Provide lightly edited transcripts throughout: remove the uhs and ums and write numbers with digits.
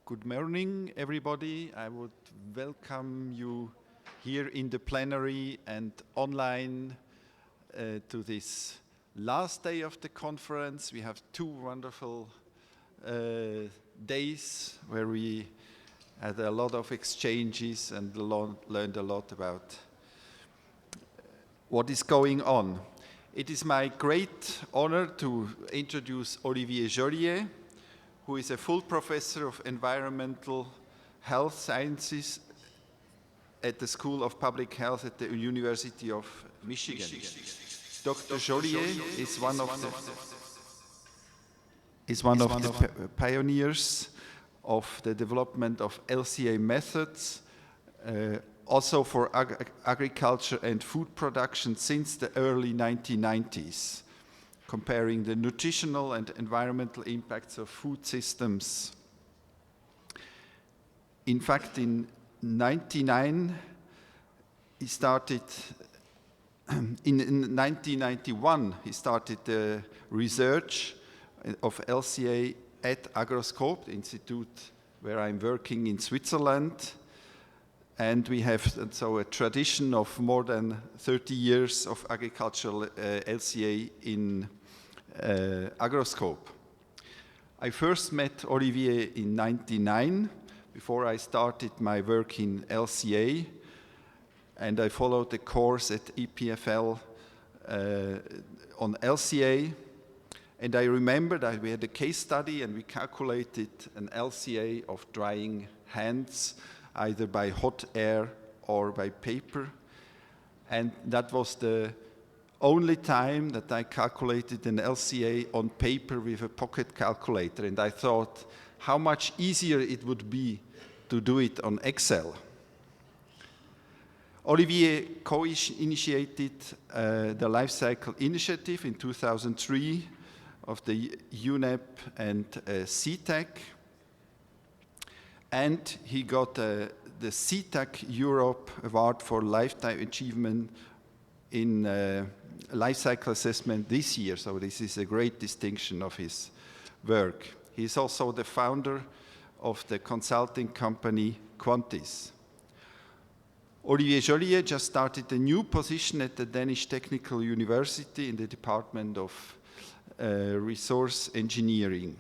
Good morning, everybody. I would welcome you here in the plenary and online to this last day of the conference. We have two wonderful days where we had a lot of exchanges and learned a lot about what is going on. It is my great honor to introduce Olivier Jolliet, who is a full professor of environmental health sciences at the School of Public Health at the University of Michigan. Dr. Jolliet is one of the pioneers of the development of LCA methods, also for agriculture and food production since the early 1990s, comparing the nutritional and environmental impacts of food systems. In fact, in 1991, he started the research of LCA at Agroscope, the institute where I'm working in Switzerland. And we have so a tradition of more than 30 years of agricultural LCA in Agroscope. I first met Olivier in 1999, before I started my work in LCA, and I followed the course at EPFL on LCA. And I remember that we had a case study and we calculated an LCA of drying hands, either by hot air or by paper. And that was the only time that I calculated an LCA on paper with a pocket calculator. And I thought how much easier it would be to do it on Excel. Olivier co-initiated the Life Cycle Initiative in 2003 of the UNEP and CTEC. And he got the CTEC Europe Award for Lifetime Achievement in life cycle assessment this year. So this is a great distinction of his work. He is also the founder of the consulting company Quantis. Olivier Jolliet just started a new position at the Danish Technical University in the Department of Resource Engineering,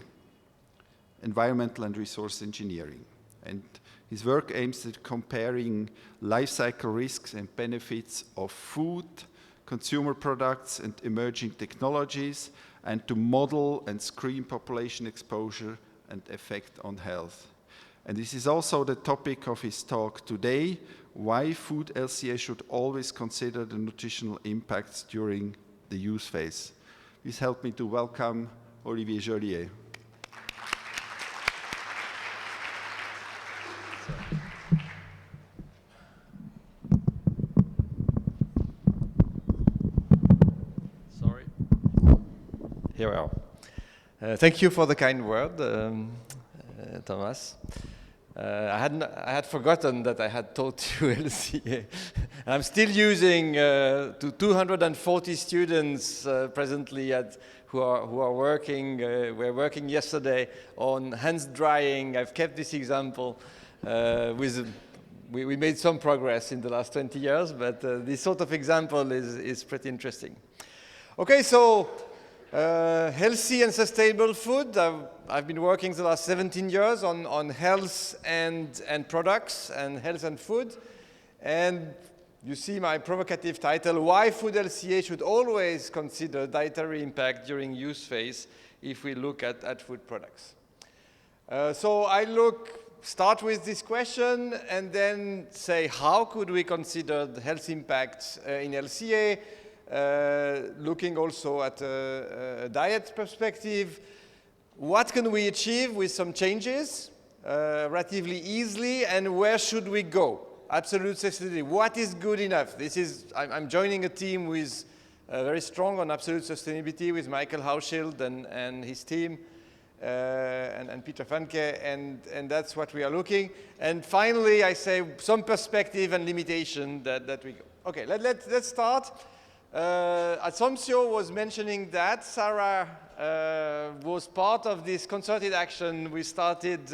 Environmental and Resource Engineering. And his work aims at comparing life cycle risks and benefits of food, consumer products, and emerging technologies, and to model and screen population exposure and effect on health. And this is also the topic of his talk today, why food LCA should always consider the nutritional impacts during the use phase. Please help me to welcome Olivier Jolliet. Here we are. Thank you for the kind word, Thomas. I had forgotten that I had taught you LCA. I'm still using 240 students presently who are working. We're working yesterday on hands drying. I've kept this example. We made some progress in the last 20 years, but this sort of example is pretty interesting. Okay, so. Healthy and sustainable food. I've been working the last 17 years on health and products and health and food. And you see my provocative title, Why Food LCA Should Always Consider Dietary Impact During Use Phase if we look at food products. So I start with this question and then say, how could we consider the health impacts in LCA? Looking also at a diet perspective, what can we achieve with some changes relatively easily, and where should we go? Absolute sustainability. What is good enough? I'm joining a team who is very strong on absolute sustainability with Michael Hauschild and his team and Peter Vanke, and that's what we are looking. And finally, I say some perspective and limitation that we go. Okay, let's start. Assumption was mentioning that. Sarah was part of this concerted action we started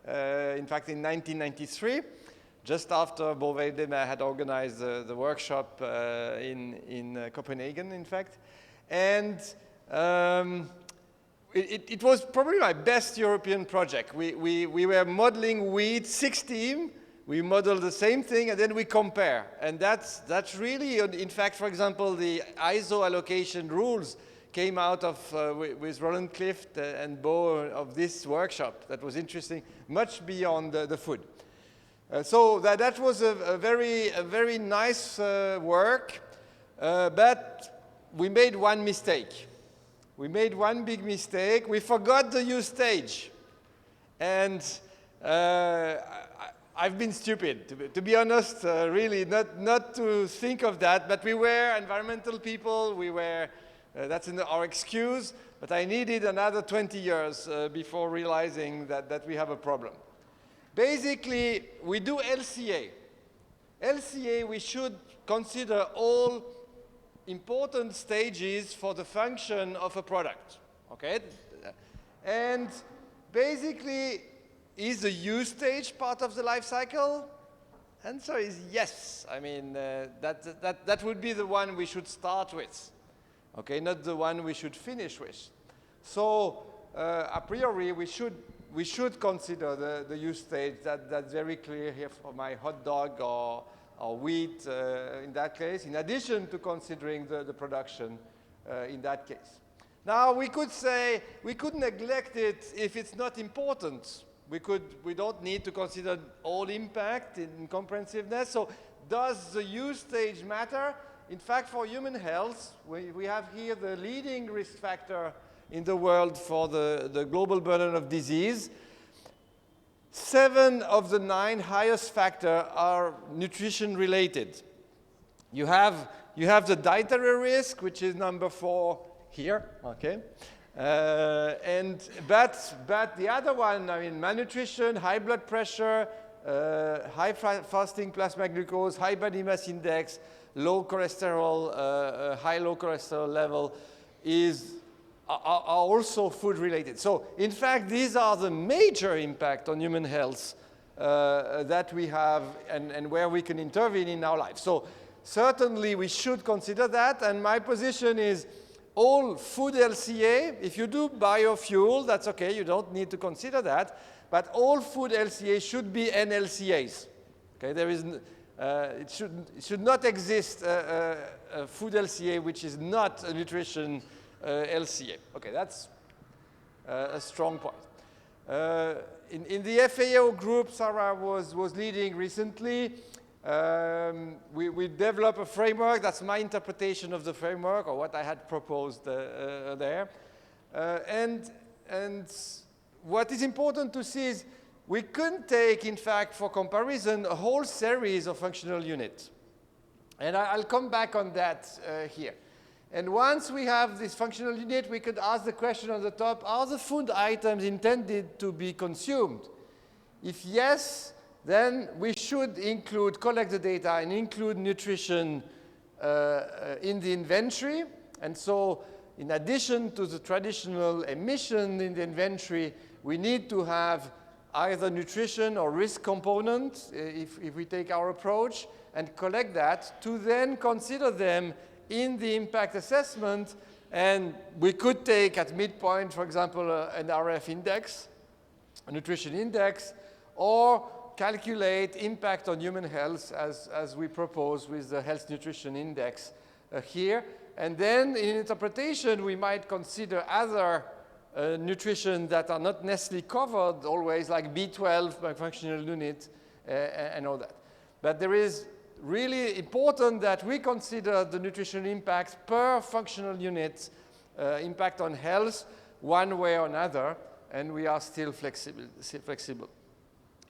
in fact in 1993, just after Bové Demer had organized the workshop in Copenhagen, in fact. And it was probably my best European project. We were modeling wheat, 6 teams. We model the same thing, and then we compare. And that's really, in fact, for example, the ISO allocation rules came out of, with Roland Clift and Bo of this workshop. That was interesting, much beyond the food. So that was a very nice work, but we made one mistake. We made one big mistake. We forgot the use stage. And I've been stupid, to be honest, really, not to think of that, but we were environmental people, we were, that's our excuse, but I needed another 20 years before realizing that we have a problem. Basically, we do LCA. LCA, we should consider all important stages for the function of a product, okay? And basically, is the use stage part of the life cycle? Answer is yes. I mean, that would be the one we should start with, okay? Not the one we should finish with. So, a priori, we should consider the use stage. That's very clear here for my hot dog or wheat in that case, in addition to considering the production in that case. Now, we could say, we could neglect it if it's not important. We don't need to consider all impact in comprehensiveness. So does the use stage matter? In fact, for human health, we have here the leading risk factor in the world for the global burden of disease. 7 of the 9 highest factors are nutrition related. You have the dietary risk, which is number 4 here, okay? But the other one, I mean, malnutrition, high blood pressure, high fasting plasma glucose, high body mass index, low cholesterol, high low cholesterol level are also food related. So in fact, these are the major impact on human health that we have and where we can intervene in our life. So certainly we should consider that, and my position is all food LCA, if you do biofuel, that's okay, you don't need to consider that, but all food LCA should be NLCAs. Okay, there is, it should not exist a food LCA which is not a nutrition LCA. Okay, that's a strong point. In the FAO group Sarah was leading recently, we developed a framework. That's my interpretation of the framework, or what I had proposed there. And what is important to see is we could take, in fact, for comparison, a whole series of functional units. And I'll come back on that here. And once we have this functional unit, we could ask the question on the top, are the food items intended to be consumed? If yes, then we should collect the data and include nutrition in the inventory. And so in addition to the traditional emission in the inventory, we need to have either nutrition or risk component, if we take our approach, and collect that to then consider them in the impact assessment. And we could take at midpoint, for example, an RF index, a nutrition index, or calculate impact on human health as we propose with the health nutrition index here. And then in interpretation, we might consider other nutrition that are not necessarily covered always, like B12 by functional unit and all that. But there is really important that we consider the nutritional impact per functional unit, impact on health, one way or another, and we are still flexible.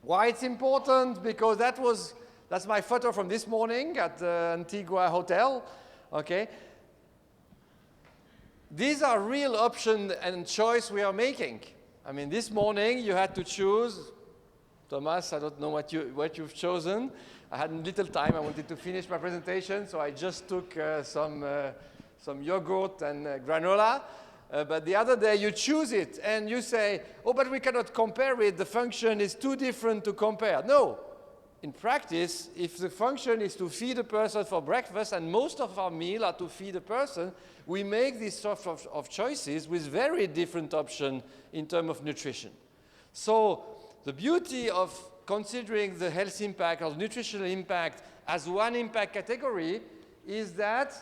Why it's important? Because that's my photo from this morning at the Antigua Hotel, okay? These are real option and choice we are making. I mean, this morning you had to choose. Thomas, I don't know what you've chosen. I had little time. I wanted to finish my presentation, so I just took some yogurt and granola. but the other day you choose it and you say, oh, but we cannot compare it. The function is too different to compare. No. In practice, if the function is to feed a person for breakfast and most of our meal are to feed a person, we make these sort of choices with very different options in terms of nutrition. So the beauty of considering the health impact or nutritional impact as one impact category is that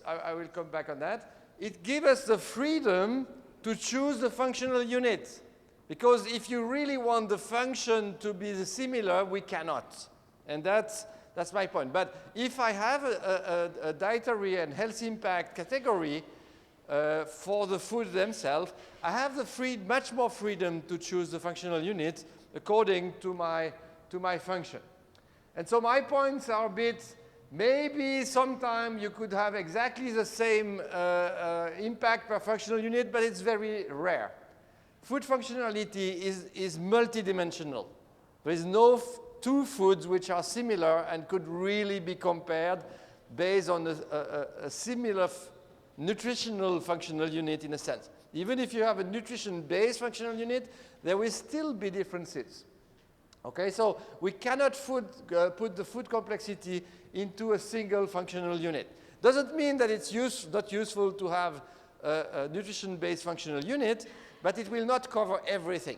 I will come back on that, it gives us the freedom to choose the functional unit. Because if you really want the function to be similar, we cannot. And that's my point. But if I have a dietary and health impact category for the food themselves, I have much more freedom to choose the functional unit according to my function. And so my points are a bit, maybe sometime you could have exactly the same impact per functional unit, but it's very rare. Food functionality is multidimensional. There is no two foods which are similar and could really be compared based on a similar nutritional functional unit in a sense. Even if you have a nutrition-based functional unit, there will still be differences. Okay, so we cannot put the food complexity into a single functional unit. Doesn't mean that it's not useful to have a nutrition-based functional unit, but it will not cover everything.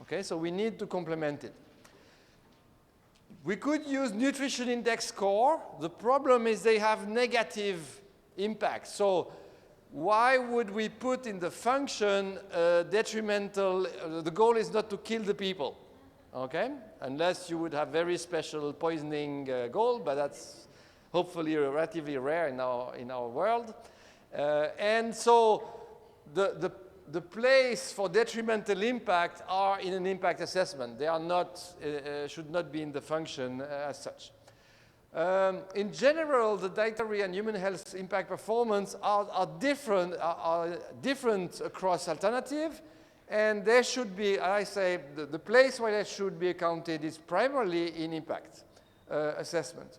Okay, so we need to complement it. We could use nutrition index score. The problem is they have negative impact. So why would we put in the function detrimental? The goal is not to kill the people, okay? Unless you would have very special poisoning goal, but that's hopefully relatively rare in our world. And so the place for detrimental impact are in an impact assessment. They are not, should not be in the function as such. In general, the dietary and human health impact performance are different across alternative, and there should be, I say, the place where they should be accounted is primarily in impact assessment.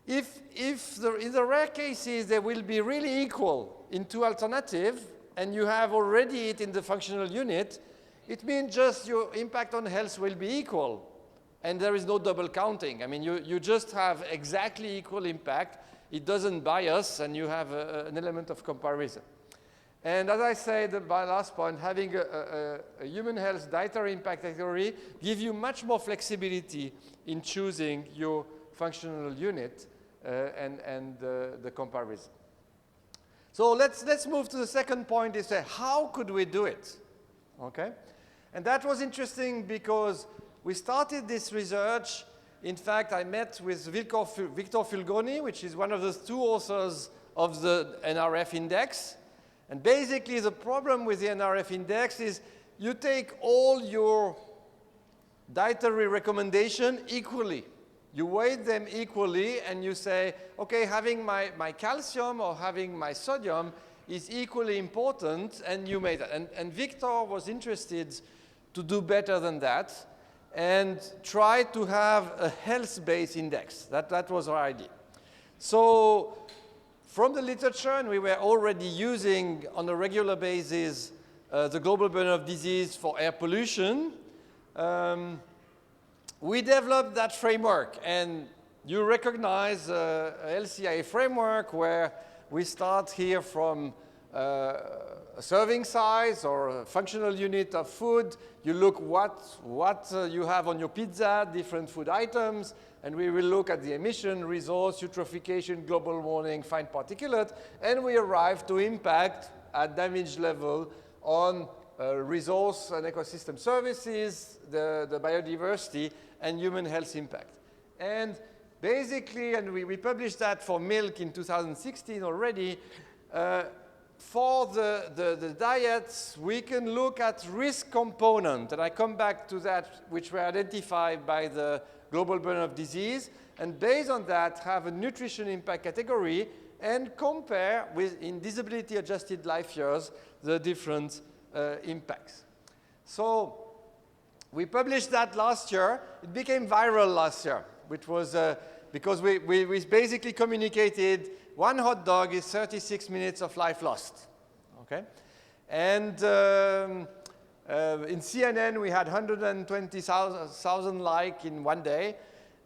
If in the rare cases they will be really equal in two alternatives, and you have already it in the functional unit, it means just your impact on health will be equal. And there is no double counting. I mean, you just have exactly equal impact. It doesn't bias, and you have an element of comparison. And as I said, my last point, having a human health dietary impact category gives you much more flexibility in choosing your functional unit and the comparison. So let's move to the second point, is how could we do it? Okay? And that was interesting because we started this research. In fact, I met with Victor Fulgoni, which is one of the two authors of the NRF index. And basically, the problem with the NRF index is you take all your dietary recommendations equally. You weight them equally, and you say, okay, having my calcium or having my sodium is equally important, and you made that. And Victor was interested to do better than that and try to have a health-based index. That was our idea. So from the literature, and we were already using on a regular basis the global burden of disease for air pollution, we developed that framework. And you recognize a LCA framework where we start here from a serving size or a functional unit of food. You look what you have on your pizza, different food items, and we will look at the emission, resource, eutrophication, global warming, fine particulate, and we arrive to impact at damage level on resource and ecosystem services, the biodiversity, and human health impact. And basically, and we published that for milk in 2016 already, for the diets, we can look at risk component, and I come back to that, which were identified by the global burden of disease, and based on that, have a nutrition impact category and compare with, in disability-adjusted life years, the different impacts. So we published that last year. It became viral last year, which was because we basically communicated 1 hot dog is 36 minutes of life lost. okay? And in CNN, we had 120,000 likes in one day.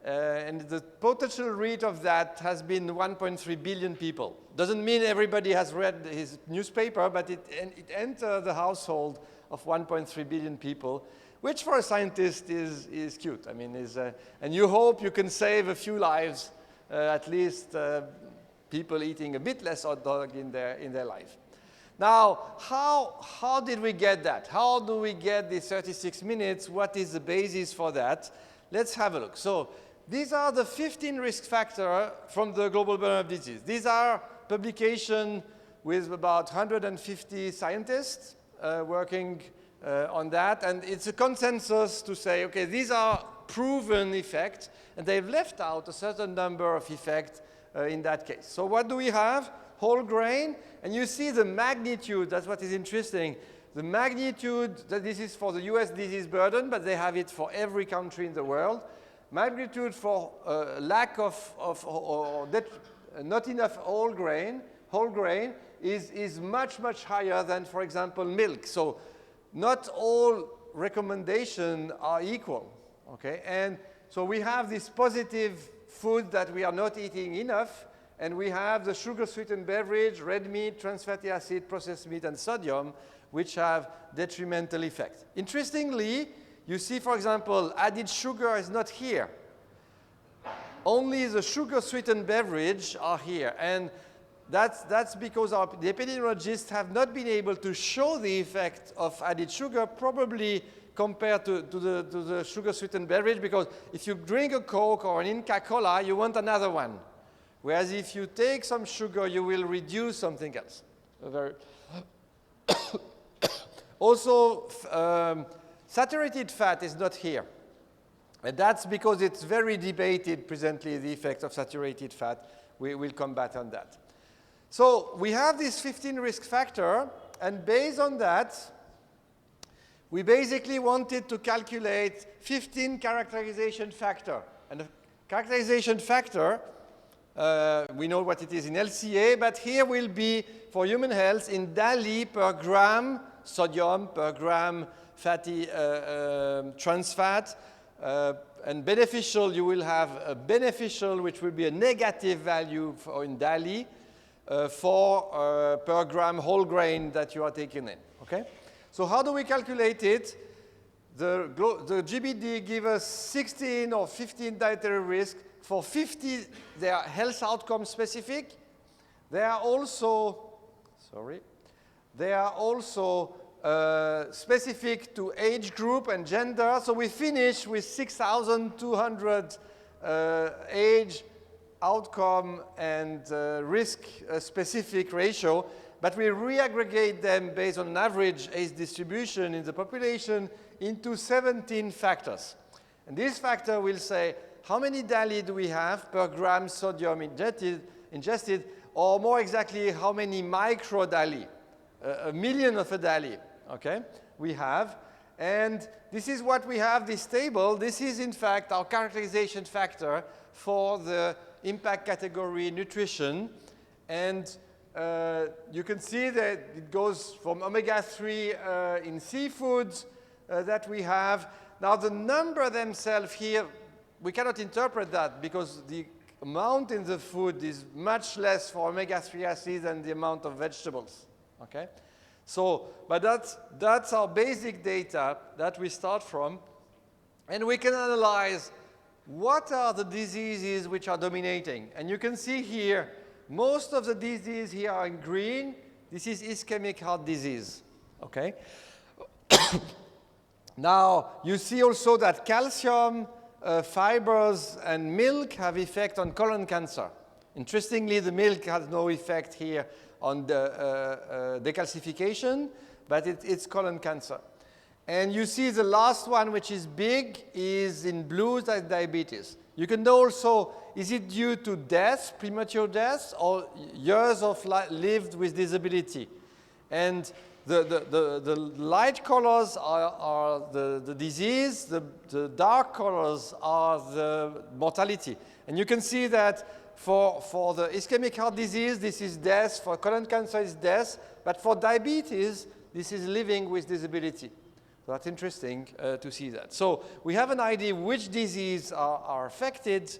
And the potential reach of that has been 1.3 billion people. Doesn't mean everybody has read his newspaper, but it entered the household of 1.3 billion people, which for a scientist is cute. I mean, and you hope you can save a few lives, at least people eating a bit less hot dog in their life. Now, how did we get that? How do we get the 36 minutes? What is the basis for that? Let's have a look. So these are the 15 risk factors from the global burden of disease. These are publications with about 150 scientists working on that. And it's a consensus to say, okay, these are proven effects, and they've left out a certain number of effects in that case. So what do we have? Whole grain, and you see the magnitude. That's what is interesting. The magnitude, that this is for the US disease burden, but they have it for every country in the world. Magnitude for lack of or not enough whole grain is much, much higher than, for example, milk. So not all recommendations are equal, okay? And so we have this positive food that we are not eating enough, and we have the sugar-sweetened beverage, red meat, trans fatty acid, processed meat, and sodium, which have detrimental effects. Interestingly, you see, for example, added sugar is not here. Only the sugar-sweetened beverage are here. And that's because the epidemiologists have not been able to show the effect of added sugar, probably compared to the sugar-sweetened beverage, because if you drink a Coke or an Inca Cola, you want another one. Whereas if you take some sugar, you will reduce something else. Also, saturated fat is not here. And that's because it's very debated presently, the effect of saturated fat. We will come back on that. So we have this 15 risk factor, and based on that, we basically wanted to calculate 15 characterization factor. And the characterization factor, we know what it is in LCA, but here will be, for human health, in DALI per gram sodium, per gram fatty trans fat, and beneficial, you will have a beneficial, which will be a negative value in DALI for per gram whole grain that you are taking in, okay? So how do we calculate it? The GBD give us 16 or 15 dietary risks. For 50, they are health outcome specific. They are also, specific to age group and gender. So we finish with 6,200 age, outcome, and risk specific ratio. But we reaggregate them based on average age distribution in the population into 17 factors. And this factor will say, how many DALI do we have per gram sodium ingested, or more exactly, how many micro DALI, a million of a DALI, okay, we have. And this is what we have, this table. This is, in fact, our characterization factor for the impact category nutrition. And you can see that it goes from omega-3 in seafoods that we have. Now, the number themselves here, we cannot interpret that because the amount in the food is much less for omega-3 acids than the amount of vegetables, okay? So, but that's our basic data that we start from. And we can analyze what are the diseases which are dominating. And you can see here, most of the diseases here are in green. This is ischemic heart disease, okay? Now, you see also that calcium, fibers, and milk have effect on colon cancer. Interestingly, the milk has no effect here on the decalcification, but it's colon cancer. And you see the last one, which is big, is in blue, that's diabetes. You can know also, is it due to death, premature death, or years of lived with disability? And the light colors are the disease, the dark colors are the mortality. And you can see that For the ischemic heart disease, this is death. For colon cancer, it's death. But for diabetes, this is living with disability. So that's interesting to see that. So we have an idea which diseases are affected,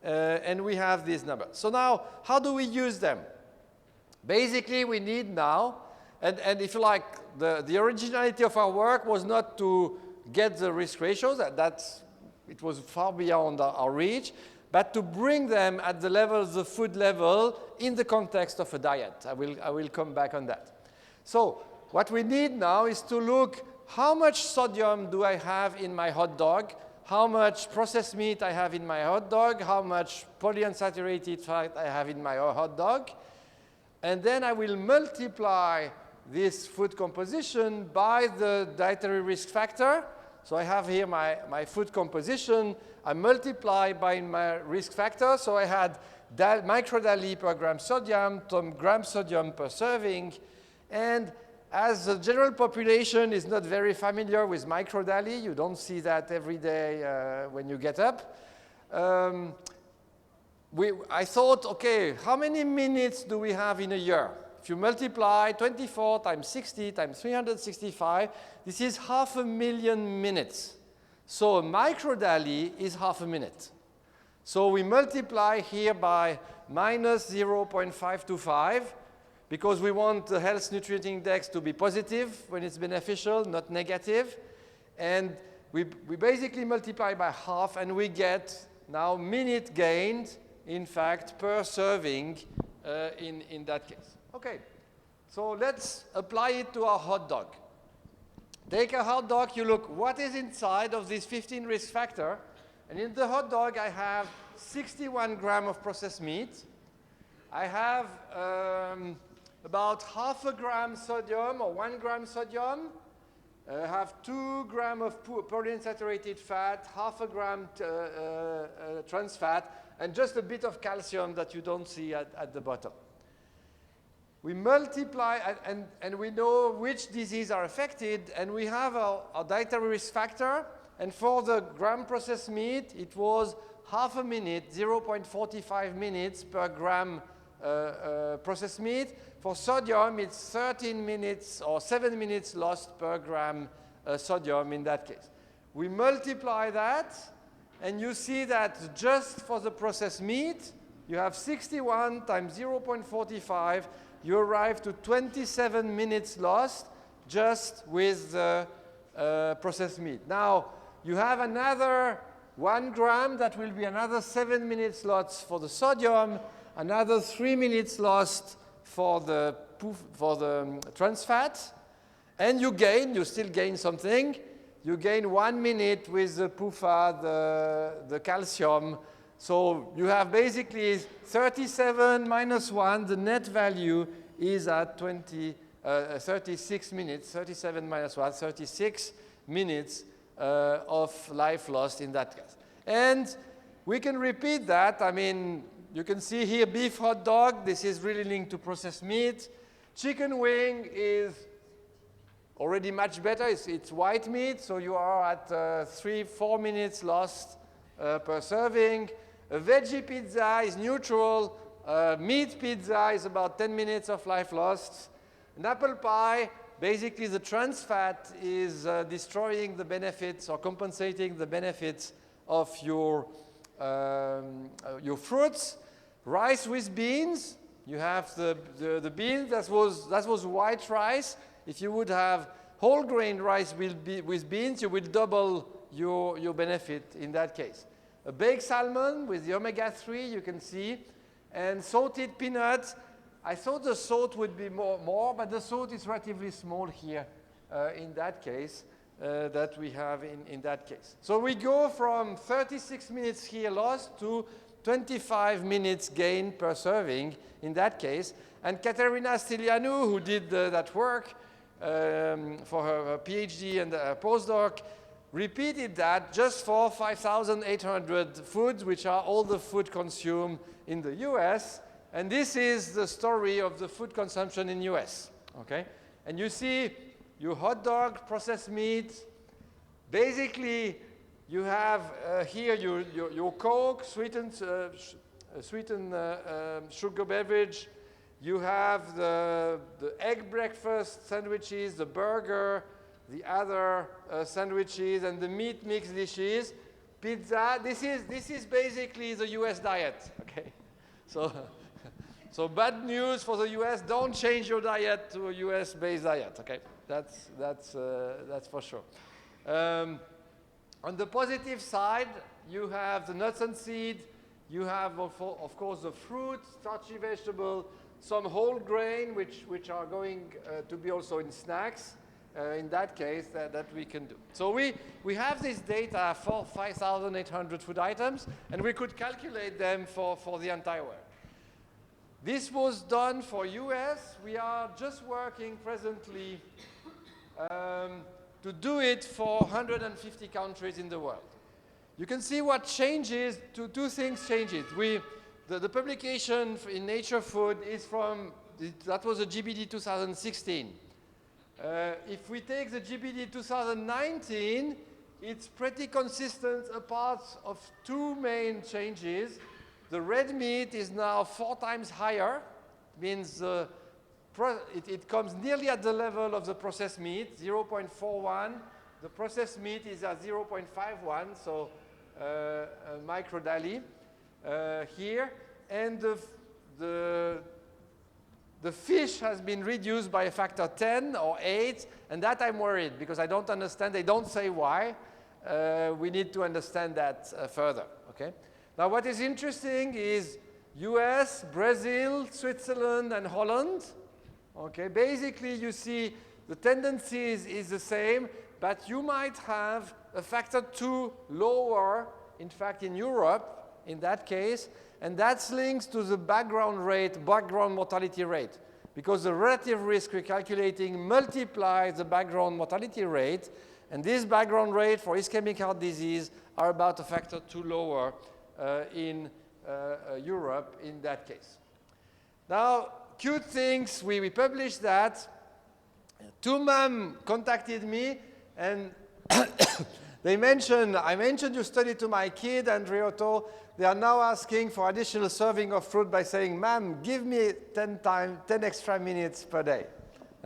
and we have these numbers. So now, how do we use them? Basically, we need now, and if you like, the originality of our work was not to get the risk ratios, it was far beyond our reach, but to bring them at the level, the food level, in the context of a diet. I will come back on that. So what we need now is to look, how much sodium do I have in my hot dog? How much processed meat I have in my hot dog? How much polyunsaturated fat I have in my hot dog? And then I will multiply this food composition by the dietary risk factor. So I have here my food composition. I multiply by my risk factor. So I had microdali per gram sodium, gram sodium per serving. And as the general population is not very familiar with microdali, you don't see that every day when you get up. I thought, okay, how many minutes do we have in a year? If you multiply 24 times 60 times 365, this is 500,000 minutes. So a microdali is half a minute. So we multiply here by minus 0.525, because we want the health nutrient index to be positive when it's beneficial, not negative. And we basically multiply by half, and we get now minute gained, in fact, per serving in that case. Okay, so let's apply it to our hot dog. Take a hot dog, you look what is inside of this 15 risk factor. And in the hot dog, I have 61 grams of processed meat. I have about half a gram sodium or 1 gram sodium. I have 2 grams of polyunsaturated fat, half a gram trans fat, and just a bit of calcium that you don't see at the bottom. We multiply, and we know which diseases are affected, and we have our dietary risk factor. And for the gram processed meat, it was half a minute, 0.45 minutes per gram processed meat. For sodium, it's 13 minutes or 7 minutes lost per gram sodium in that case. We multiply that, and you see that just for the processed meat, you have 61 times 0.45, you arrive to 27 minutes lost just with the processed meat. Now, you have another 1 gram, that will be another 7 minutes lost for the sodium, another 3 minutes lost for the trans fat, and you still gain something. You gain 1 minute with the PUFA, the calcium. So you have basically 37 minus 1, the net value is at 36 minutes, 37 minus 1, 36 minutes of life lost in that case. And we can repeat that. I mean, you can see here beef hot dog, this is really linked to processed meat. Chicken wing is already much better, it's white meat, so you are at 3-4 minutes lost per serving. A veggie pizza is neutral. Meat pizza is about 10 minutes of life lost. An apple pie, basically the trans fat is destroying the benefits or compensating the benefits of your fruits. Rice with beans, you have the beans, that was white rice. If you would have whole grain rice with beans, you will double your benefit in that case. A baked salmon with the omega-3, you can see, and salted peanuts. I thought the salt would be more, but the salt is relatively small here in that case that we have in that case. So we go from 36 minutes here lost to 25 minutes gain per serving in that case. And Katerina Stilianou, who did that work for her PhD and postdoc, repeated that just for 5,800 foods, which are all the food consumed in the US. And this is the story of the food consumption in US. Okay? And you see your hot dog, processed meat. Basically, you have here your Coke, sweetened sweetened sugar beverage. You have the egg breakfast sandwiches, the burger, the other sandwiches, and the meat mixed dishes. Pizza. This is basically the U.S. diet. Okay, so bad news for the U.S. Don't change your diet to a U.S.-based diet. Okay, that's for sure. On the positive side, you have the nuts and seeds. You have, of course, the fruit, starchy vegetable, some whole grain, which are going to be also in snacks. In that case, that we can do. So we have this data for 5,800 food items, and we could calculate them for the entire world. This was done for US. We are just working presently to do it for 150 countries in the world. You can see what changes, two things changes. The publication in Nature Food is from, that was a GBD 2016. If we take the GBD 2019, it's pretty consistent apart of two main changes. The red meat is now 4 times higher, means it comes nearly at the level of the processed meat, 0.41. The processed meat is at 0.51, so microdali here. And the fish has been reduced by a factor 10 or 8, and that I'm worried because I don't understand. They don't say why. We need to understand that further. Okay. Now, what is interesting is US, Brazil, Switzerland, and Holland. Okay. Basically, you see the tendency is the same, but you might have a factor 2 lower, in fact, in Europe, in that case. And that's linked to the background mortality rate. Because the relative risk we're calculating multiplies the background mortality rate. And this background rate for ischemic heart disease are about a factor 2 lower in Europe in that case. Now, cute things, we published that. Two mom contacted me and I mentioned your study to my kid, Andreotto. They are now asking for additional serving of fruit by saying, "Ma'am, give me 10 extra minutes per day."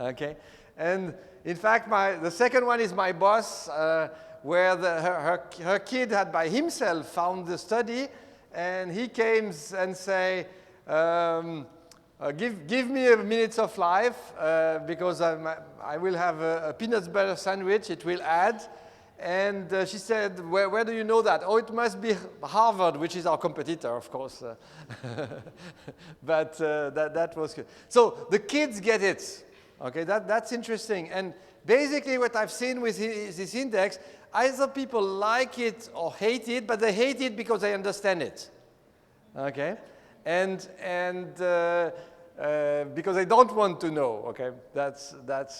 Okay? And in fact, the second one is my boss, where her kid had by himself found the study, and he came and say, give me a minute of life, because I will have a peanut butter sandwich, it will add. And she said, where do you know that? Oh, it must be Harvard, which is our competitor, of course. But that was good. So the kids get it. Okay, that's interesting. And basically what I've seen with this index, either people like it or hate it, but they hate it because they understand it. Okay? And because they don't want to know, okay? That's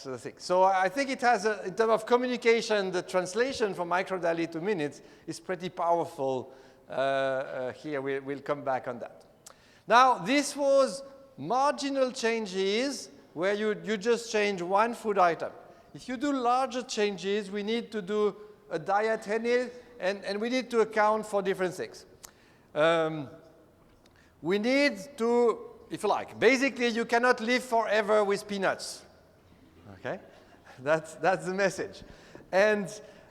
the thing. So I think it has, in terms of communication, the translation from microdali to minutes is pretty powerful here. We'll come back on that. Now, this was marginal changes where you just change one food item. If you do larger changes, we need to do a diet and we need to account for different things. We need to, if you like, basically you cannot live forever with peanuts. Okay? That's the message. And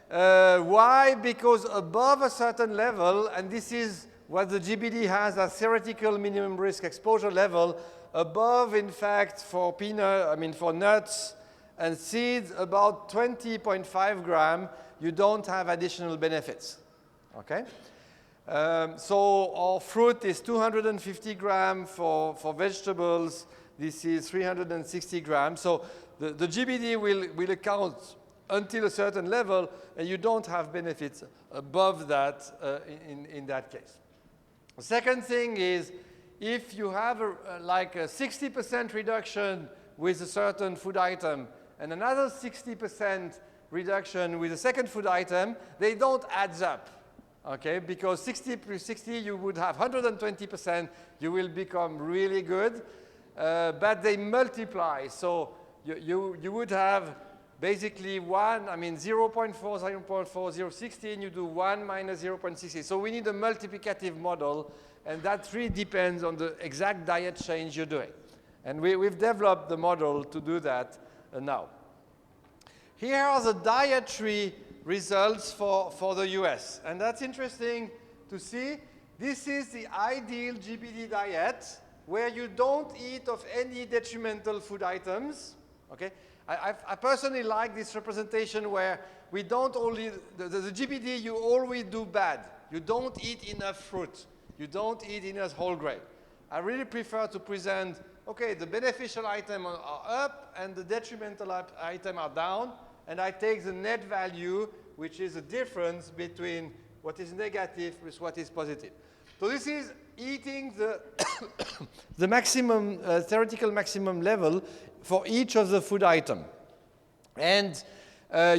why? Because above a certain level, and this is what the GBD has as theoretical minimum risk exposure level, above, in fact, for for nuts and seeds, about 20.5 grams, you don't have additional benefits. Okay? So our fruit is 250 grams for vegetables. This is 360 grams. So the GBD will account until a certain level, and you don't have benefits above that in that case. The second thing is, if you have like a 60% reduction with a certain food item and another 60% reduction with a second food item, they don't add up. Okay, because 60 plus 60, you would have 120%, you will become really good, but they multiply. So you would have basically 0.4, 0.4, 0.16, you do 1 minus 0.60. So we need a multiplicative model, and that really depends on the exact diet change you're doing. And we've developed the model to do that now. Here are the dietary results for the US, and that's interesting to see. This is the ideal GBD diet where you don't eat of any detrimental food items. Okay? I personally like this representation where we don't only, the GBD you always do bad. You don't eat enough fruit. You don't eat enough whole grain. I really prefer to present, okay, the beneficial items are up and the detrimental items are down, and I take the net value, which is the difference between what is negative with what is positive. So this is eating the, the maximum, theoretical maximum level for each of the food item. And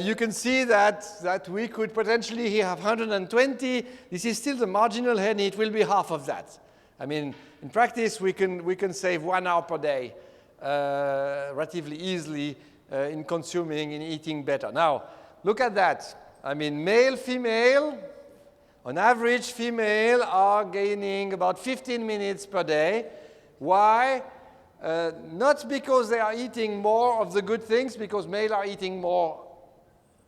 you can see that we could potentially here have 120. This is still the marginal, and it will be half of that. I mean, in practice, we can save 1 hour per day relatively easily in consuming and eating better. Now, look at that. I mean, male, female, on average, female are gaining about 15 minutes per day. Why? Not because they are eating more of the good things, because male are eating more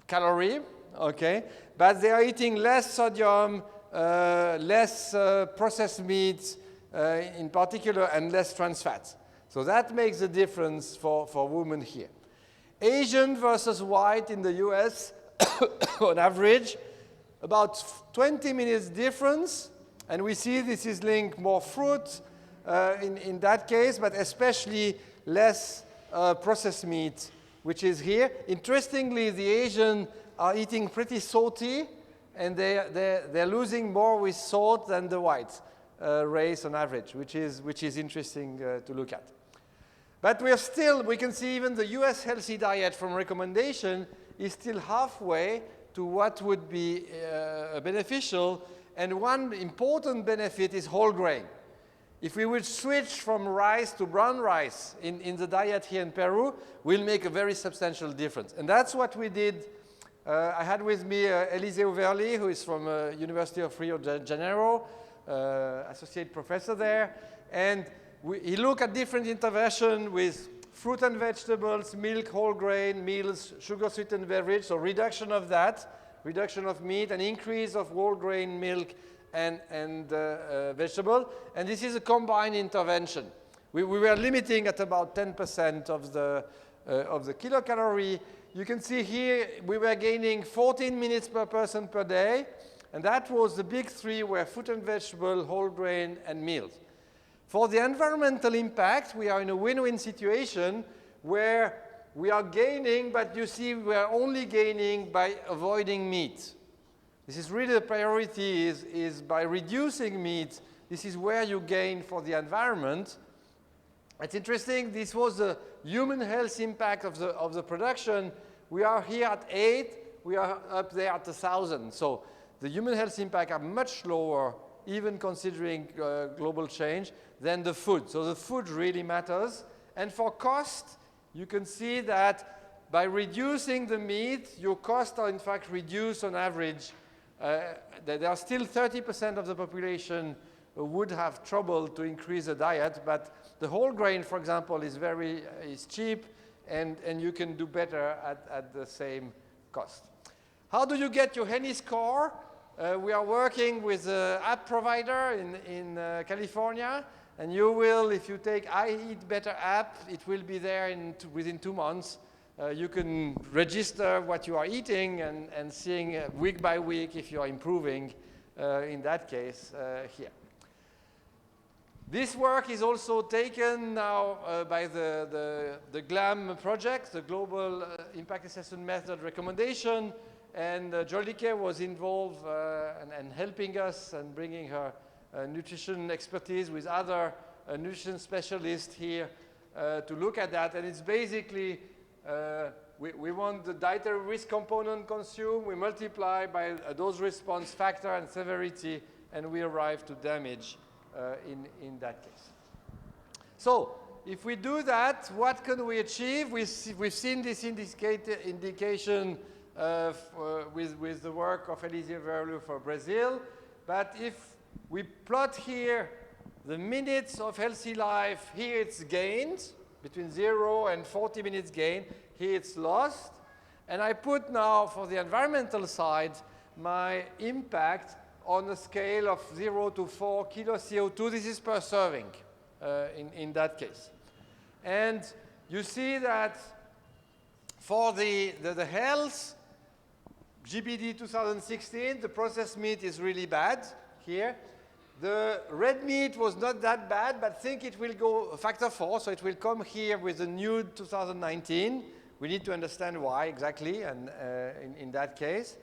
calorie, okay? But they are eating less sodium, less processed meats in particular, and less trans fats. So that makes a difference for women here. Asian versus white in the US, on average, about 20 minutes difference, and we see this is linked more fruit in that case, but especially less processed meat, which is here. Interestingly, the Asian are eating pretty salty, and they're losing more with salt than the white race on average, which is interesting to look at. But we can see even the US healthy diet from recommendation is still halfway to what would be beneficial, and one important benefit is whole grain. If we would switch from rice to brown rice in the diet here in Peru, we'll make a very substantial difference. And that's what we did. I had with me Olivier Jolliet, who is from University of Rio de Janeiro, associate professor there. And he looked at different interventions with fruit and vegetables, milk, whole grain, meals, sugar-sweetened beverage, so reduction of that, reduction of meat, and increase of whole grain, milk, and vegetable. And this is a combined intervention. We were limiting at about 10% of the kilocalorie. You can see here we were gaining 14 minutes per person per day, and that was the big three were fruit and vegetable, whole grain, and meals. For the environmental impact, we are in a win-win situation where we are gaining, but you see we are only gaining by avoiding meat. This is really the priority is by reducing meat. This is where you gain for the environment. It's interesting, this was the human health impact of the production. We are here at 8, we are up there at 1,000. So the human health impact are much lower, even considering global change, than the food. So the food really matters. And for cost, you can see that by reducing the meat, your costs are in fact reduced on average. There are still 30% of the population who would have trouble to increase the diet, but the whole grain, for example, is cheap, and you can do better at the same cost. How do you get your Henny score? We are working with an app provider in California, and you will, if you take I Eat Better app, it will be there within 2 months. You can register what you are eating and seeing week by week if you are improving in that case here. This work is also taken now by the GLAM project, the Global Impact Assessment Method Recommendation, and Jolliet was involved and helping us and bringing her nutrition expertise with other nutrition specialists here to look at that. And it's basically, we want the dietary risk component consumed, we multiply by a dose response factor and severity, and we arrive to damage in that case. So, if we do that, what can we achieve? We've seen this indication with the work of Olivier Jolliet for Brazil, but if we plot here the minutes of healthy life. Here it's gained, between 0 and 40 minutes gain. Here it's lost. And I put now, for the environmental side, my impact on a scale of 0 to 4 kilo CO2. This is per serving in that case. And you see that for the health, GBD 2016, the processed meat is really bad here. The red meat was not that bad, but think it will go factor 4, so it will come here with the new 2019. We need to understand why exactly, and in that case.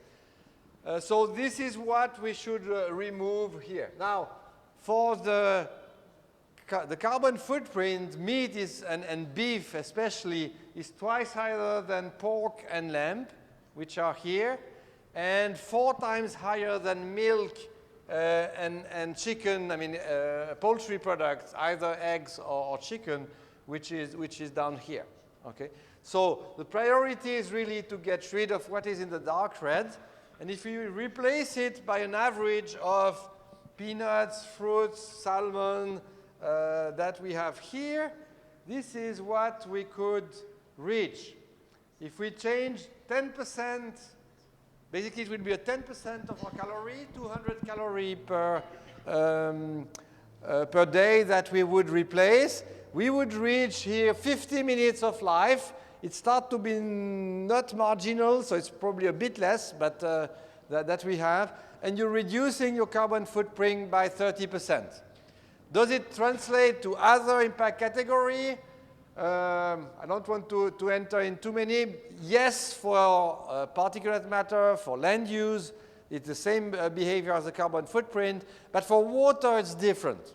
So this is what we should remove here. Now, for the carbon footprint, meat is, and beef especially, is twice higher than pork and lamb, which are here, and 4 times higher than milk and chicken, I mean poultry products, either eggs or chicken, which is down here. Okay? So the priority is really to get rid of what is in the dark red, and if you replace it by an average of peanuts, fruits, salmon that we have here, this is what we could reach. If we change 10%, basically it will be a 10% of our calorie, 200 calories per day that we would replace. We would reach here 50 minutes of life. It starts to be not marginal, so it's probably a bit less, but that we have. And you're reducing your carbon footprint by 30%. Does it translate to other impact category? I don't want to enter in too many. Yes, for particulate matter, for land use, it's the same behavior as the carbon footprint. But for water, it's different.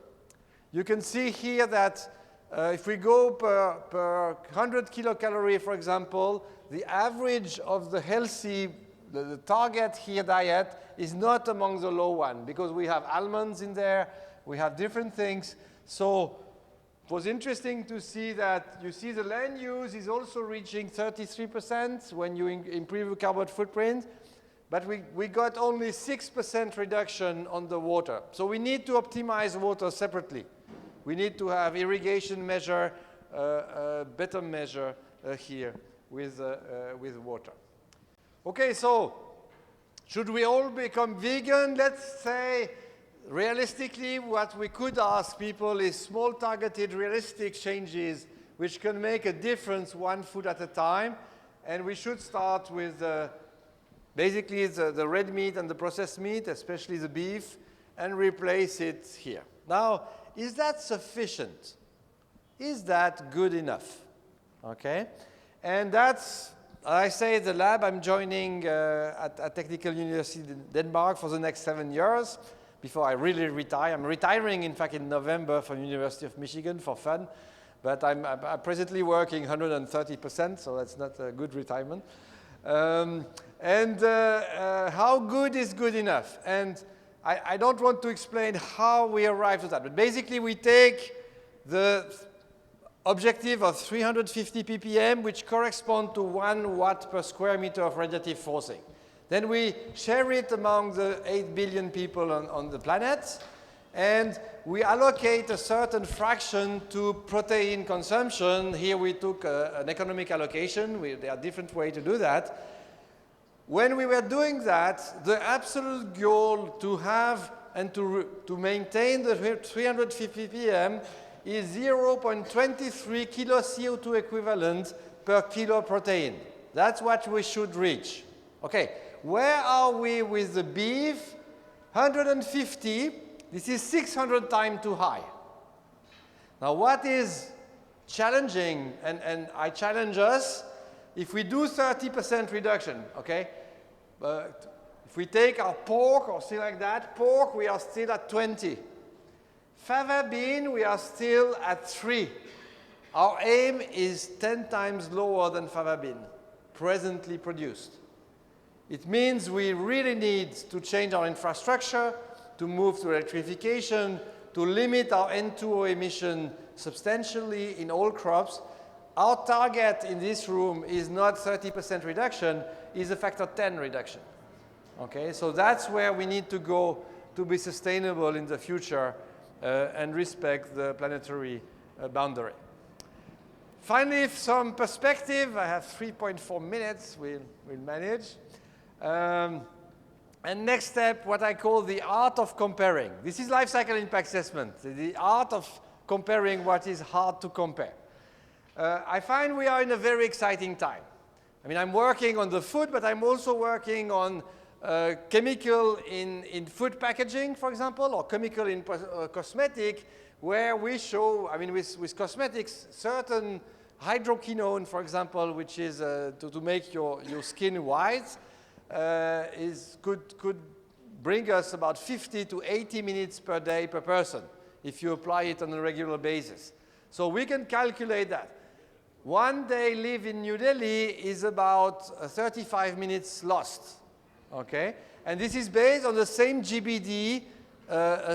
You can see here that if we go per 100 kilocalorie, for example, the average of the healthy, the target here diet is not among the low one, because we have almonds in there, we have different things. So it was interesting to see that you see the land use is also reaching 33% when you improve the carbon footprint, but we got only 6% reduction on the water. So we need to optimize water separately. We need to have irrigation measure, better measure here with water. Okay, so should we all become vegan? Let's say realistically what we could ask people is small targeted realistic changes which can make a difference one food at a time. And we should start with basically the red meat and the processed meat, especially the beef, and replace it here. Now, is that sufficient? Is that good enough? Okay, and that's, I say, the lab I'm joining at Technical University in Denmark for the next 7 years before I really retire. I'm retiring, in fact, in November from University of Michigan for fun, but I'm presently working 130%, so that's not a good retirement. How good is good enough? And I don't want to explain how we arrived at that, but basically we take the objective of 350 ppm, which correspond to 1 watt per square meter of radiative forcing. Then we share it among the 8 billion people on the planet, and we allocate a certain fraction to protein consumption. Here we took an economic allocation. There are different ways to do that. When we were doing that, the absolute goal to have and to maintain the 350 ppm is 0.23 kilo CO2 equivalent per kilo protein. That's what we should reach. Okay, where are we with the beef? 150. This is 600 times too high. Now, what is challenging, and I challenge us, if we do 30% reduction, okay, if we take our pork or something like that, pork, we are still at 20. Fava bean, we are still at 3. Our aim is 10 times lower than fava bean, presently produced. It means we really need to change our infrastructure, to move to electrification, to limit our N2O emission substantially in all crops. Our target in this room is not 30% reduction, is a factor 10 reduction. Okay, so that's where we need to go to be sustainable in the future and respect the planetary boundary. Finally, some perspective. I have 3.4 minutes. We'll manage. And next step, what I call the art of comparing. This is life cycle impact assessment, the art of comparing what is hard to compare. I find we are in a very exciting time. I mean, I'm working on the food, but I'm also working on chemical in food packaging, for example, or chemical in cosmetic, where we show, I mean, with cosmetics, certain hydroquinone, for example, which is to make your skin white, could bring us about 50 to 80 minutes per day per person if you apply it on a regular basis. So we can calculate that. One day live in New Delhi is about 35 minutes lost, okay? And this is based on the same GBD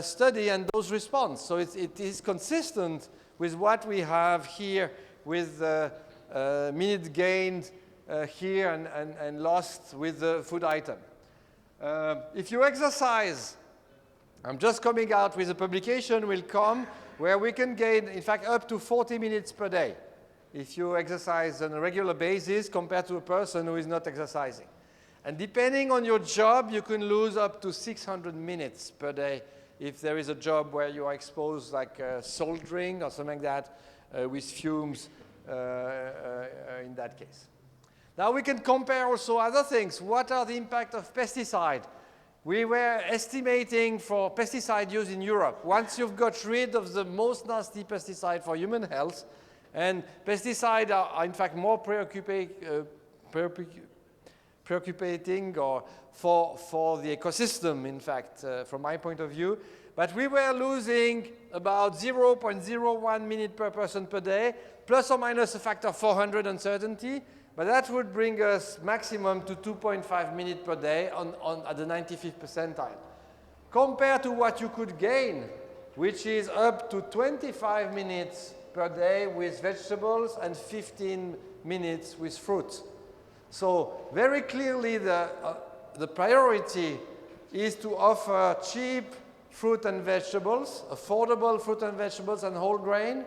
study and those response. So it is consistent with what we have here with minute gained here and lost with the food item. If you exercise, I'm just coming out with a publication will come where we can gain, in fact, up to 40 minutes per day if you exercise on a regular basis compared to a person who is not exercising. And depending on your job, you can lose up to 600 minutes per day if there is a job where you are exposed like soldering or something like that with fumes in that case. Now we can compare also other things. What are the impact of pesticide? We were estimating for pesticide use in Europe. Once you've got rid of the most nasty pesticide for human health, and pesticides are in fact more preoccupating or for the ecosystem, in fact, from my point of view. But we were losing about 0.01 minute per person per day, plus or minus a factor of 400 uncertainty. But that would bring us maximum to 2.5 minutes per day at the 95th percentile. Compared to what you could gain, which is up to 25 minutes per day with vegetables and 15 minutes with fruit. So very clearly the priority is to offer cheap fruit and vegetables, affordable fruit and vegetables and whole grain,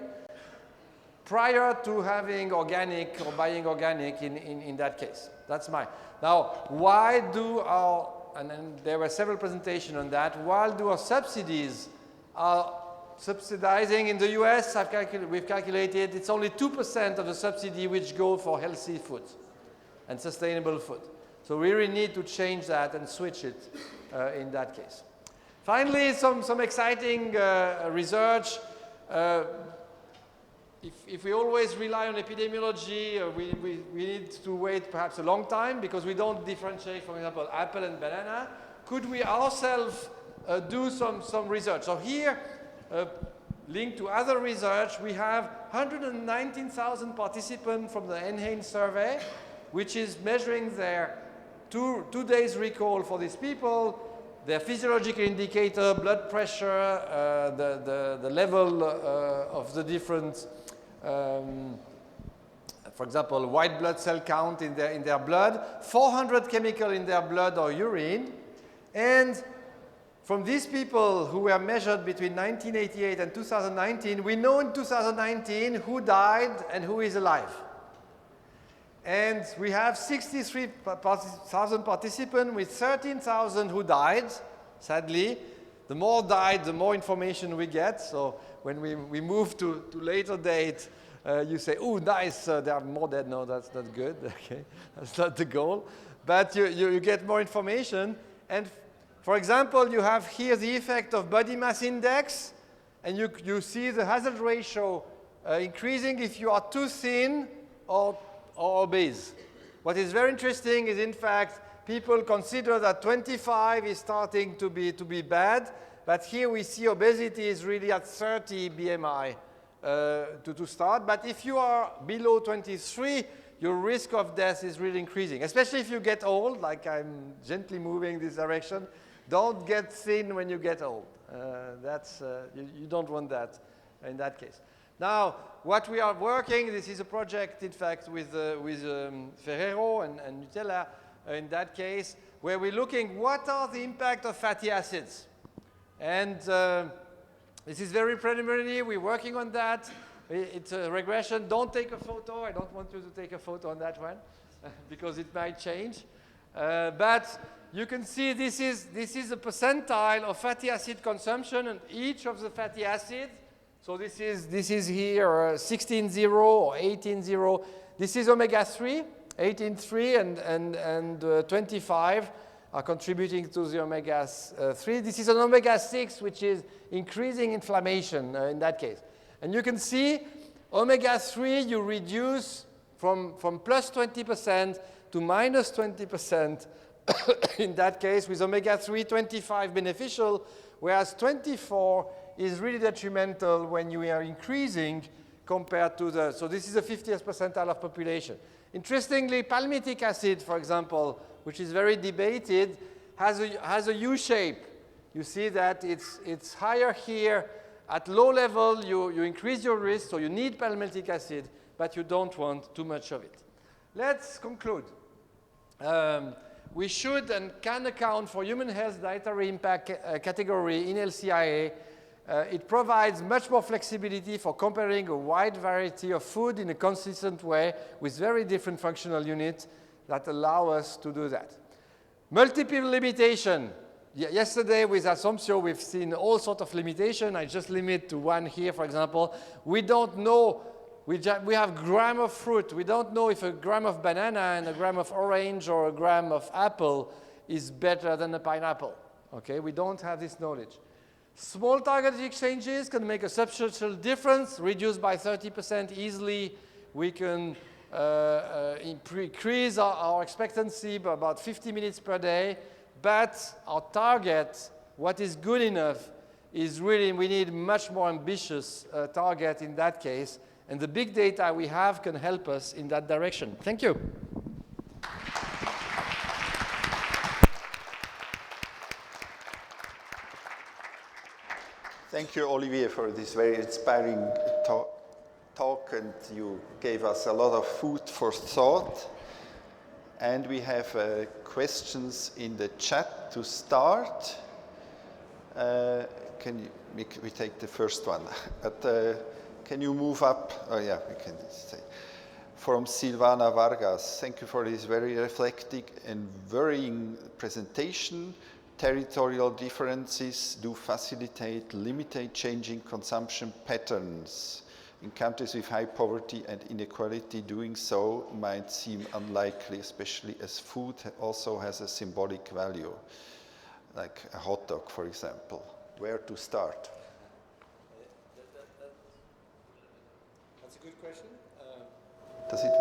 prior to having organic or buying organic in that case. That's mine. Now, why do our, and then there were several presentations on that, why do our subsidies are subsidizing in the US? We've calculated it's only 2% of the subsidy which go for healthy food and sustainable food. So we really need to change that and switch it in that case. Finally, some exciting research. If we always rely on epidemiology, we need to wait perhaps a long time because we don't differentiate, for example, apple and banana. Could we ourselves do some research? So here, linked to other research, we have 119,000 participants from the NHANES survey, which is measuring their two days recall for these people, their physiological indicator, blood pressure, the level of the different, for example, white blood cell count in their blood, 400 chemical in their blood or urine, and from these people who were measured between 1988 and 2019, we know in 2019 who died and who is alive. And we have 63,000 participants with 13,000 who died, sadly. The more died, the more information we get. So when we move to later date, you say, oh, nice, there are more dead. No, that's not good. Okay, that's not the goal. But you get more information. And for example, you have here the effect of body mass index. And you see the hazard ratio increasing if you are too thin or obese. What is very interesting is, in fact, people consider that 25 is starting to be bad, but here we see obesity is really at 30 BMI to start. But if you are below 23, your risk of death is really increasing, especially if you get old, like I'm gently moving this direction. Don't get thin when you get old. You don't want that in that case. Now, what we are working, this is a project, in fact, with Ferrero and Nutella, in that case, where we're looking what are the impact of fatty acids. And this is very preliminary. We're working on that. It's a regression. Don't take a photo. I don't want you to take a photo on that one because it might change. But you can see this is a percentile of fatty acid consumption and each of the fatty acids. So this is here 16.0 or 18.0. This is omega-3, 18.3 and 25 are contributing to the omega-3. This is an omega-6, which is increasing inflammation in that case. And you can see omega-3 you reduce from plus 20% to minus 20% in that case, with omega-3 25 beneficial, whereas 24 is really detrimental when you are increasing compared to the, so this is the 50th percentile of population. Interestingly, palmitic acid, for example, which is very debated, has a U shape. You see that it's higher here. At low level, you increase your risk, so you need palmitic acid, but you don't want too much of it. Let's conclude. We should and can account for human health dietary impact category in LCA. It provides much more flexibility for comparing a wide variety of food in a consistent way with very different functional units that allow us to do that. Multiple limitation. Yesterday with Assumption, we've seen all sorts of limitation. I just limit to one here, for example. We don't know. We have gram of fruit. We don't know if a gram of banana and a gram of orange or a gram of apple is better than a pineapple. Okay, we don't have this knowledge. Small target exchanges can make a substantial difference, reduced by 30% easily. We can increase our expectancy by about 50 minutes per day, but our target, what is good enough, is really, we need much more ambitious target in that case. And the big data we have can help us in that direction. Thank you. Thank you, Olivier, for this very inspiring talk, and you gave us a lot of food for thought. And we have questions in the chat to start. We take the first one? Can you move up? Oh, yeah, we can say. From Silvana Vargas, thank you for this very reflective and varying presentation. Territorial differences do facilitate limited changing consumption patterns. In countries with high poverty and inequality, doing so might seem unlikely, especially as food also has a symbolic value, like a hot dog, for example. Where to start? That's a good question. Does it?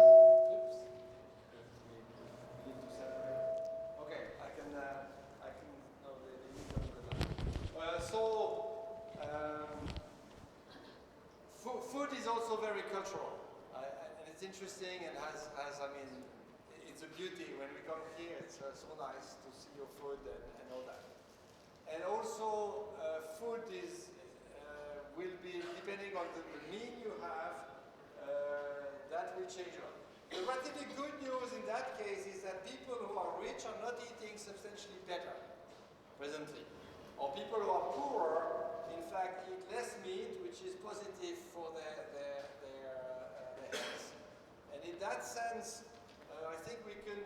Food is also very cultural, and it's interesting and has I mean, it's a beauty. When we come here, it's so nice to see your food and all that. And also, food will be, depending on the mean you have, that will change a lot. The relatively good news in that case is that people who are rich are not eating substantially better presently. Or people who are poorer, in fact, eat less meat, which is positive for their health. And in that sense, I think we can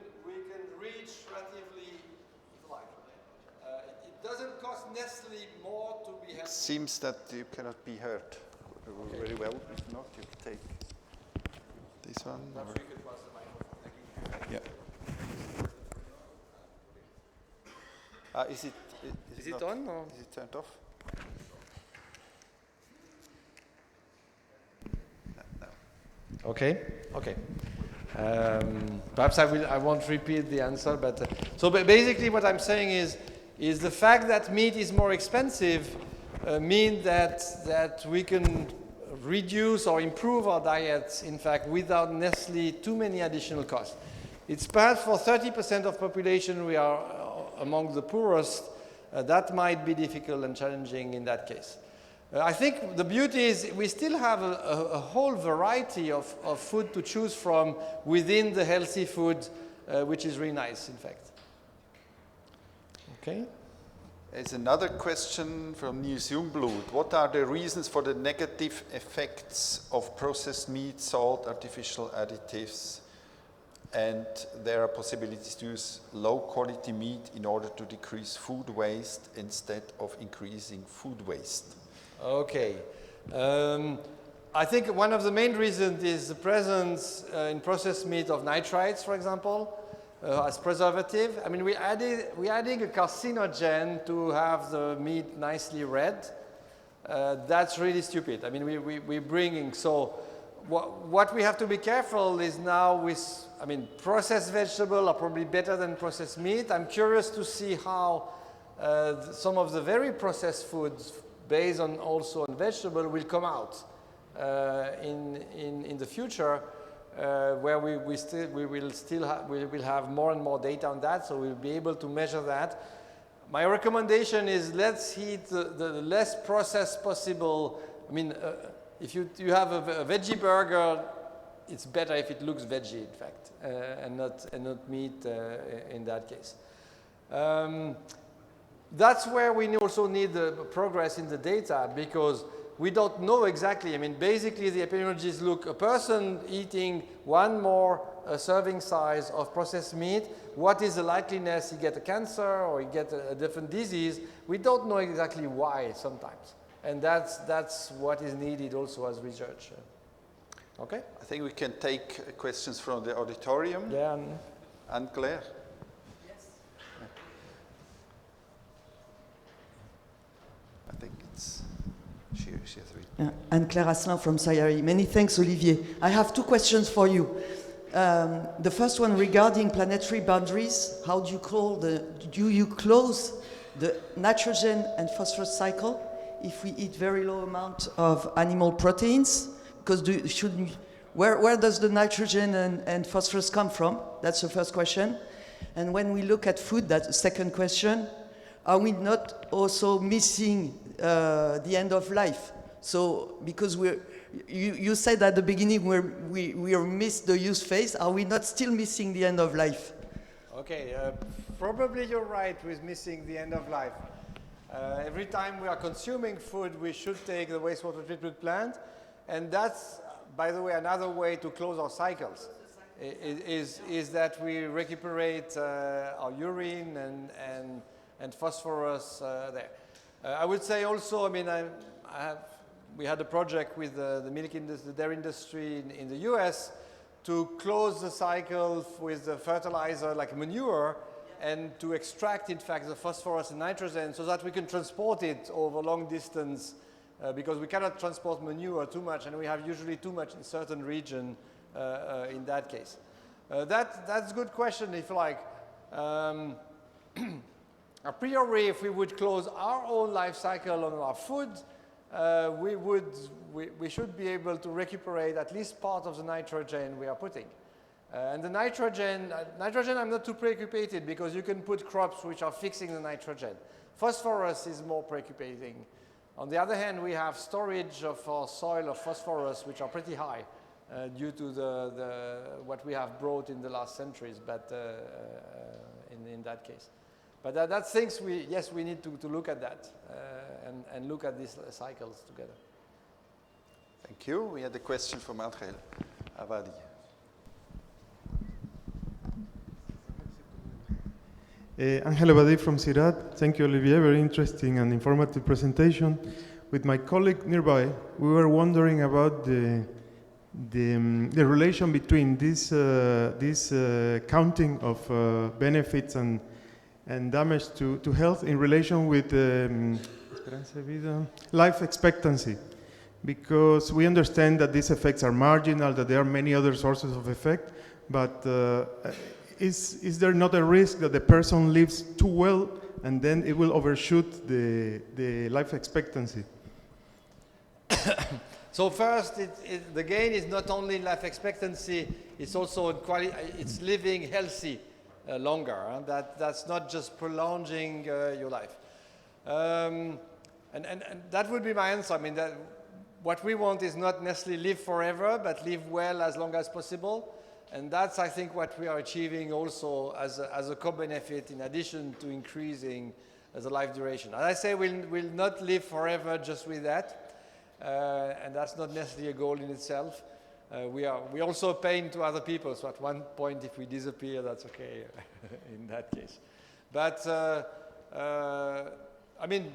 reach relatively, if you like. It doesn't cost necessarily more to be healthy. Seems that you cannot be heard very well. If not, you can take this one. Perhaps we could pass the microphone. Yeah. Is it on? Or? Is it turned off? No. Okay. Perhaps I won't repeat the answer, but so basically what I'm saying is the fact that meat is more expensive means that we can reduce or improve our diets, in fact, without necessarily too many additional costs. It's perhaps for 30% of population we are among the poorest. That might be difficult and challenging in that case. I think the beauty is we still have a whole variety of food to choose from within the healthy food, which is really nice, in fact. Okay. There's another question from Nils Jungblut. What are the reasons for the negative effects of processed meat, salt, artificial additives, and there are possibilities to use low quality meat in order to decrease food waste instead of increasing food waste? Okay. I think one of the main reasons is the presence in processed meat of nitrites, for example, as preservative. I mean, we're adding a carcinogen to have the meat nicely red. That's really stupid. I mean, we're bringing, so what we have to be careful is now with, I mean, processed vegetables are probably better than processed meat. I'm curious to see how some of the very processed foods based on also on vegetable will come out in the future. Where we will have more and more data on that, so we'll be able to measure that. My recommendation is let's eat the less processed possible. I mean, if you have a veggie burger, it's better if it looks veggie, in fact, and not meat in that case. That's where we also need the progress in the data, because we don't know exactly. I mean, basically the epidemiologists look, a person eating one more serving size of processed meat, what is the likeliness he get a cancer or he get a different disease? We don't know exactly why sometimes. And that's what is needed also as research. Okay? I think we can take questions from the auditorium. Yeah. Anne-Claire. Yes. I think it's... She has Anne-Claire Asselin from Sayari. Many thanks, Olivier. I have two questions for you. The first one regarding planetary boundaries. How do you close the nitrogen and phosphorus cycle if we eat very low amount of animal proteins? Because where does the nitrogen and phosphorus come from? That's the first question. And when we look at food, that's the second question. Are we not also missing the end of life? So, because you said at the beginning we missed the use phase, are we not still missing the end of life? Okay, probably you're right with missing the end of life. Every time we are consuming food, we should take the wastewater treatment plant, and that's, by the way, another way to close our cycles. Is that we recuperate our urine and phosphorus there. I would say also, I mean, we had a project with the milk industry, the dairy industry in the US to close the cycle with the fertilizer like manure and to extract, in fact, the phosphorus and nitrogen so that we can transport it over long distance because we cannot transport manure too much, and we have usually too much in certain region in that case. That's a good question, if you like. A priori, if we would close our own life cycle on our food, we should be able to recuperate at least part of the nitrogen we are putting. And the nitrogen I'm not too preoccupied because you can put crops which are fixing the nitrogen. Phosphorus is more preoccupating. On the other hand, we have storage of our soil of phosphorus which are pretty high due to what we have brought in the last centuries, but in that case. But that's things we need to look at that and look at these cycles together. Thank you. We had a question from Angel Avadi. Angel Abadi from CIRAD. Thank you, Olivier. Very interesting and informative presentation. With my colleague nearby, we were wondering about the relation between this counting of benefits and damage to health in relation with life expectancy. Because we understand that these effects are marginal, that there are many other sources of effect, but is there not a risk that the person lives too well and then it will overshoot the life expectancy? So first, the gain is not only life expectancy, it's also it's living healthy longer. Huh? That's not just prolonging your life. And that would be my answer. I mean, what we want is not necessarily live forever, but live well as long as possible. And that's, I think, what we are achieving also as a co-benefit in addition to increasing as a life duration. As I say, we'll not live forever just with that, and that's not necessarily a goal in itself. We also a pain to other people, so at one point if we disappear, that's okay in that case. But I mean,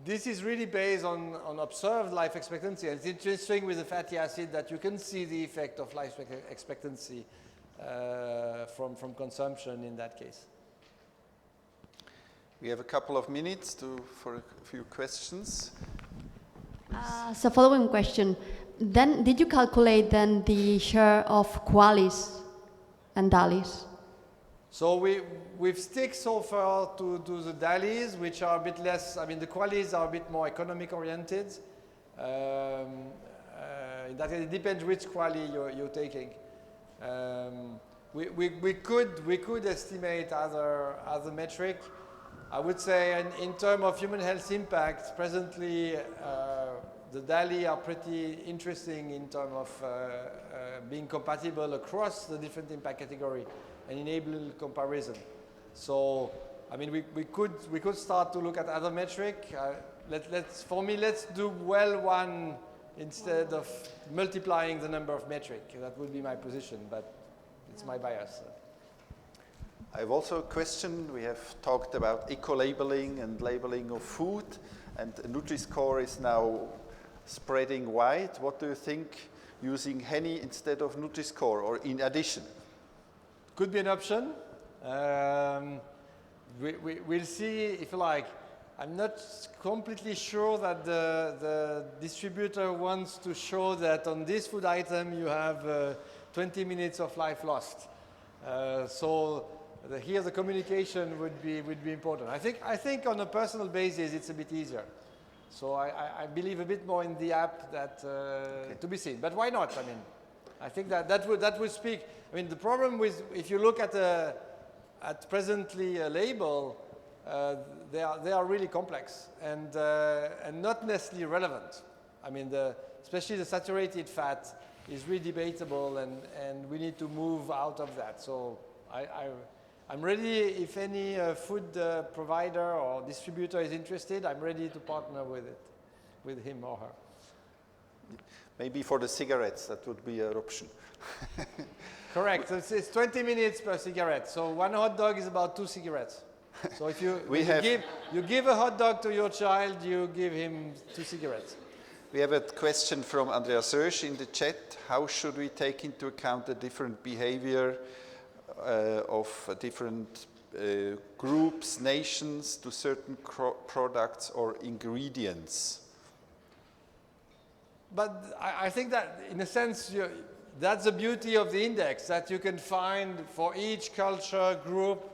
this is really based on observed life expectancy. And it's interesting with the fatty acid that you can see the effect of life expectancy from consumption in that case. We have a couple of minutes for a few questions. So following question, then did you calculate then the share of qualis and dalis? So we've stick so far to the dalis, which are a bit less, I mean the qualis are a bit more economic oriented. In that case, it depends which quali you're taking. We could estimate other metric. I would say in terms of human health impact, presently the DALI are pretty interesting in terms of being compatible across the different impact category and enable comparison. So, I mean, we could start to look at other metric. For me, let's do well one instead of multiplying the number of metric. That would be my position, but it's my bias. I have also a question. We have talked about eco-labeling and labeling of food, and Nutri-Score is now spreading wide. What do you think, using Henny instead of Nutri-Score or in addition? Could be an option. We'll see if you like. I'm not completely sure that the distributor wants to show that on this food item you have 20 minutes of life lost. So here the communication would be important. I think on a personal basis it's a bit easier. So I believe a bit more in the app that okay. to be seen. But why not? I mean, I think that would speak. I mean, the problem with if you look at presently a label, they are really complex and not necessarily relevant. I mean, especially the saturated fat is really debatable, and we need to move out of that. So I'm ready, if any food provider or distributor is interested, I'm ready to partner with him or her. Maybe for the cigarettes, that would be an option. Correct. So it's 20 minutes per cigarette. So one hot dog is about 2 cigarettes. So if you give a hot dog to your child, you give him 2 cigarettes. We have a question from Andrea Serge in the chat. How should we take into account the different behavior of different groups, nations to certain products or ingredients? But I think that, in a sense, that's the beauty of the index, that you can find for each culture group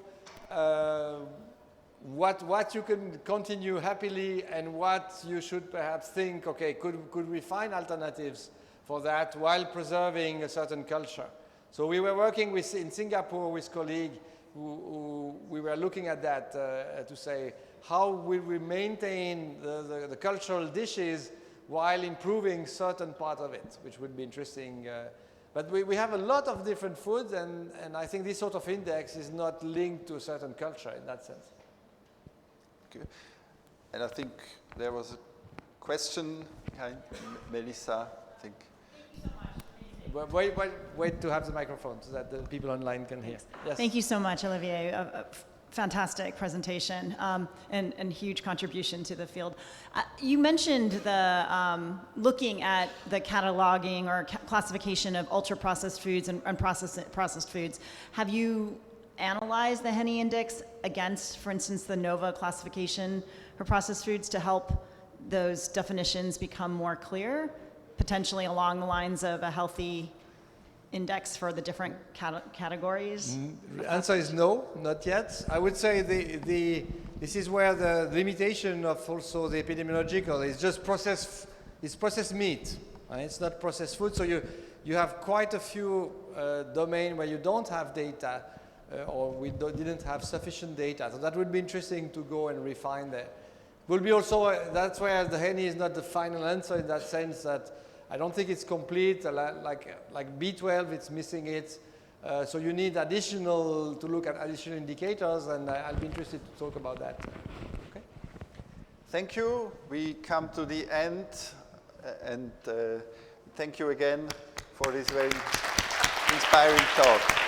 what you can continue happily and what you should perhaps think, okay, could we find alternatives for that while preserving a certain culture? So we were working in Singapore with colleagues who we were looking at that to say, how will we maintain the cultural dishes while improving certain part of it, which would be interesting. But we have a lot of different foods, and I think this sort of index is not linked to a certain culture in that sense. Okay. And I think there was a question behind Melissa, I think. Wait to have the microphone so that the people online can hear. Yes. Thank you so much, Olivier. A fantastic presentation and huge contribution to the field. You mentioned the looking at the cataloging or classification of ultra-processed foods and processed foods. Have you analyzed the Henny Index against, for instance, the NOVA classification for processed foods to help those definitions become more clear, potentially along the lines of a healthy index for the different categories? The answer is no, not yet. I would say this is where the limitation of also the epidemiological is just processed meat. Right? It's not processed food, so you have quite a few domains where you don't have data or we didn't have sufficient data. So that would be interesting to go and refine that. Will be also, that's where the Henny is not the final answer in that sense that I don't think it's complete, like B12, it's missing it. So you need to look at additional indicators, and I'll be interested to talk about that. Okay. thank you. We come to the end, and thank you again for this very inspiring talk.